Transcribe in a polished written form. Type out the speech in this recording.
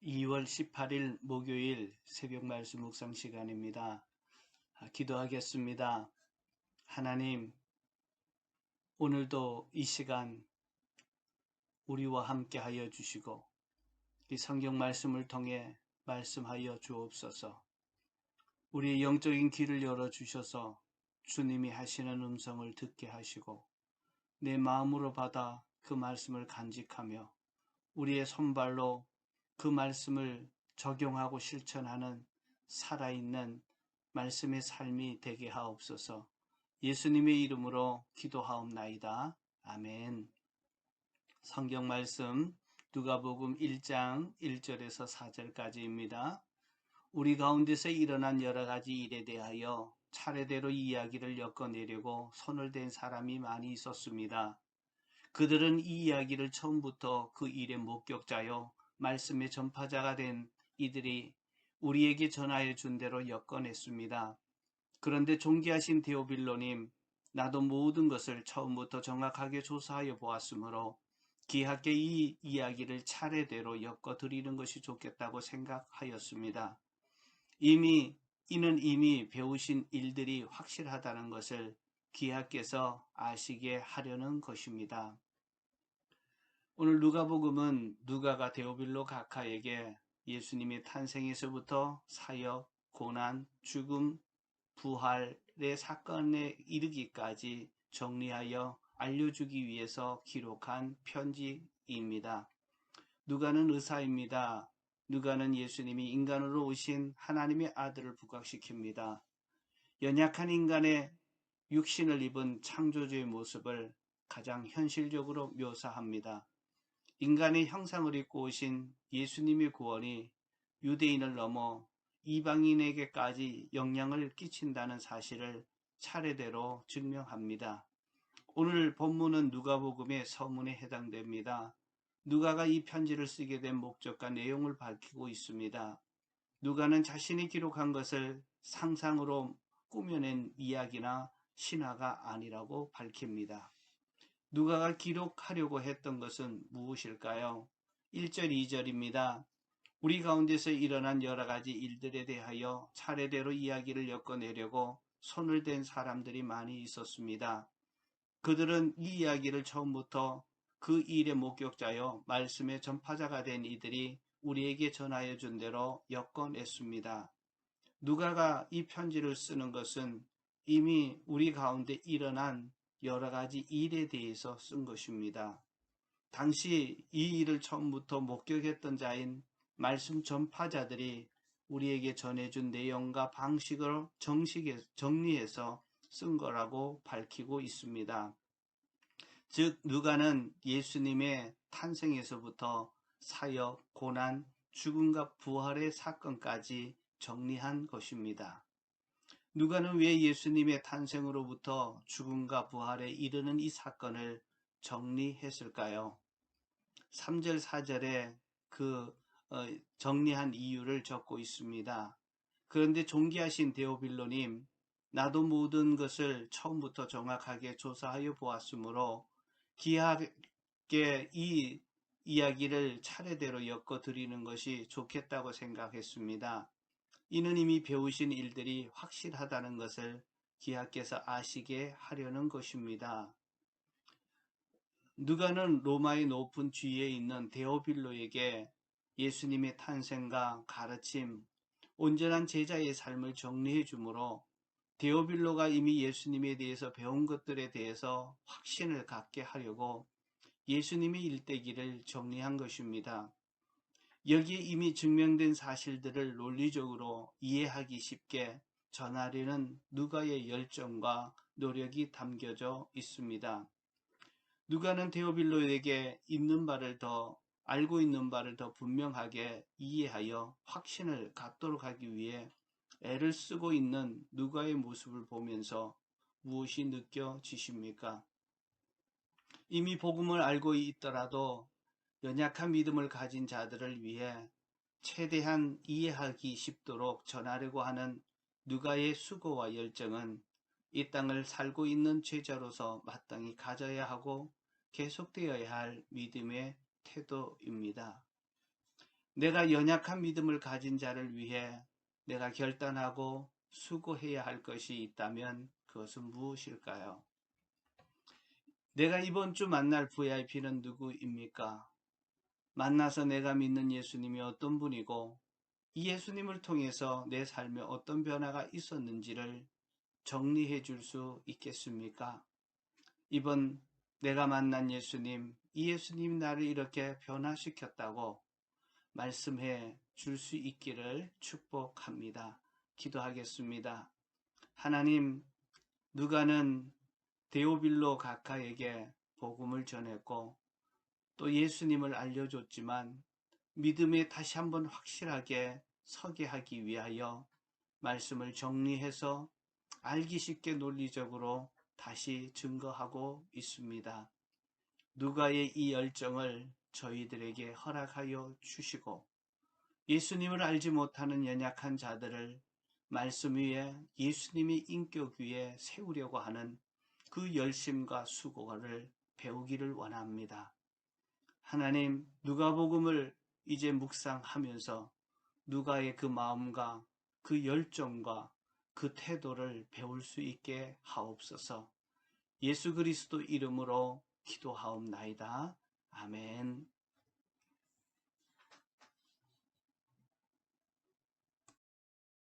2월 18일 목요일 새벽 말씀 묵상 시간입니다. 기도하겠습니다. 하나님, 오늘도 이 시간 우리와 함께 하여 주시고 이 성경 말씀을 통해 말씀하여 주옵소서. 우리의 영적인 귀를 열어주셔서 주님이 하시는 음성을 듣게 하시고 내 마음으로 받아 그 말씀을 간직하며 우리의 손발로 그 말씀을 적용하고 실천하는 살아있는 말씀의 삶이 되게 하옵소서. 예수님의 이름으로 기도하옵나이다. 아멘. 성경 말씀 누가복음 1장 1절에서 4절까지입니다. 우리 가운데서 일어난 여러 가지 일에 대하여 차례대로 이야기를 엮어내려고 손을 댄 사람이 많이 있었습니다. 그들은 이 이야기를 처음부터 그 일의 목격자요 말씀의 전파자가 된 이들이 우리에게 전하여 준 대로 엮어냈습니다. 그런데 존귀하신 데오빌로님, 나도 모든 것을 처음부터 정확하게 조사하여 보았으므로 귀하게 이 이야기를 차례대로 엮어드리는 것이 좋겠다고 생각하였습니다. 이는 이미 배우신 일들이 확실하다는 것을 귀하께서 아시게 하려는 것입니다. 오늘 누가복음은 누가가 데오빌로 각하에게 예수님의 탄생에서부터 사역, 고난, 죽음, 부활의 사건에 이르기까지 정리하여 알려주기 위해서 기록한 편지입니다. 누가는 의사입니다. 누가는 예수님이 인간으로 오신 하나님의 아들을 부각시킵니다. 연약한 인간의 육신을 입은 창조주의 모습을 가장 현실적으로 묘사합니다. 인간의 형상을 입고 오신 예수님의 구원이 유대인을 넘어 이방인에게까지 영향을 끼친다는 사실을 차례대로 증명합니다. 오늘 본문은 누가복음의 서문에 해당됩니다. 누가가 이 편지를 쓰게 된 목적과 내용을 밝히고 있습니다. 누가는 자신이 기록한 것을 상상으로 꾸며낸 이야기나 신화가 아니라고 밝힙니다. 누가가 기록하려고 했던 것은 무엇일까요? 1절, 2절입니다. 우리 가운데서 일어난 여러 가지 일들에 대하여 차례대로 이야기를 엮어내려고 손을 댄 사람들이 많이 있었습니다. 그들은 이 이야기를 처음부터 그 일의 목격자여 말씀의 전파자가 된 이들이 우리에게 전하여 준 대로 엮어냈습니다. 누가가 이 편지를 쓰는 것은 이미 우리 가운데 일어난 여러 가지 일에 대해서 쓴 것입니다. 당시 이 일을 처음부터 목격했던 자인 말씀 전파자들이 우리에게 전해준 내용과 방식을 정리해서 쓴 거라고 밝히고 있습니다. 즉 누가는 예수님의 탄생에서부터 사역, 고난, 죽음과 부활의 사건까지 정리한 것입니다. 누가는 왜 예수님의 탄생으로부터 죽음과 부활에 이르는 이 사건을 정리했을까요? 3절, 4절에 그 정리한 이유를 적고 있습니다. 그런데 존귀하신 데오빌로님, 나도 모든 것을 처음부터 정확하게 조사하여 보았으므로 귀하게 이 이야기를 차례대로 엮어드리는 것이 좋겠다고 생각했습니다. 이는 이미 배우신 일들이 확실하다는 것을 귀하께서 아시게 하려는 것입니다. 누가는 로마의 높은 지위에 있는 데오빌로에게 예수님의 탄생과 가르침, 온전한 제자의 삶을 정리해 주므로 데오빌로가 이미 예수님에 대해서 배운 것들에 대해서 확신을 갖게 하려고 예수님의 일대기를 정리한 것입니다. 여기에 이미 증명된 사실들을 논리적으로 이해하기 쉽게 전하려는 누가의 열정과 노력이 담겨져 있습니다. 누가는 데오빌로에게 알고 있는 바를 더 분명하게 이해하여 확신을 갖도록 하기 위해 애를 쓰고 있는 누가의 모습을 보면서 무엇이 느껴지십니까? 이미 복음을 알고 있더라도 연약한 믿음을 가진 자들을 위해 최대한 이해하기 쉽도록 전하려고 하는 누가의 수고와 열정은 이 땅을 살고 있는 제자로서 마땅히 가져야 하고 계속되어야 할 믿음의 태도입니다. 내가 연약한 믿음을 가진 자를 위해 내가 결단하고 수고해야 할 것이 있다면 그것은 무엇일까요? 내가 이번 주 만날 VIP는 누구입니까? 만나서 내가 믿는 예수님이 어떤 분이고 이 예수님을 통해서 내 삶에 어떤 변화가 있었는지를 정리해 줄 수 있겠습니까? 이번 내가 만난 예수님, 이 예수님이 나를 이렇게 변화시켰다고 말씀해 줄 수 있기를 축복합니다. 기도하겠습니다. 하나님, 누가는 데오빌로 가카에게 복음을 전했고 또 예수님을 알려줬지만 믿음에 다시 한번 확실하게 서게 하기 위하여 말씀을 정리해서 알기 쉽게 논리적으로 다시 증거하고 있습니다. 누가의 이 열정을 저희들에게 허락하여 주시고 예수님을 알지 못하는 연약한 자들을 말씀 위에 예수님의 인격 위에 세우려고 하는 그 열심과 수고를 배우기를 원합니다. 하나님, 누가복음을 이제 묵상하면서 누가의 그 마음과 그 열정과 그 태도를 배울 수 있게 하옵소서. 예수 그리스도 이름으로 기도하옵나이다. 아멘.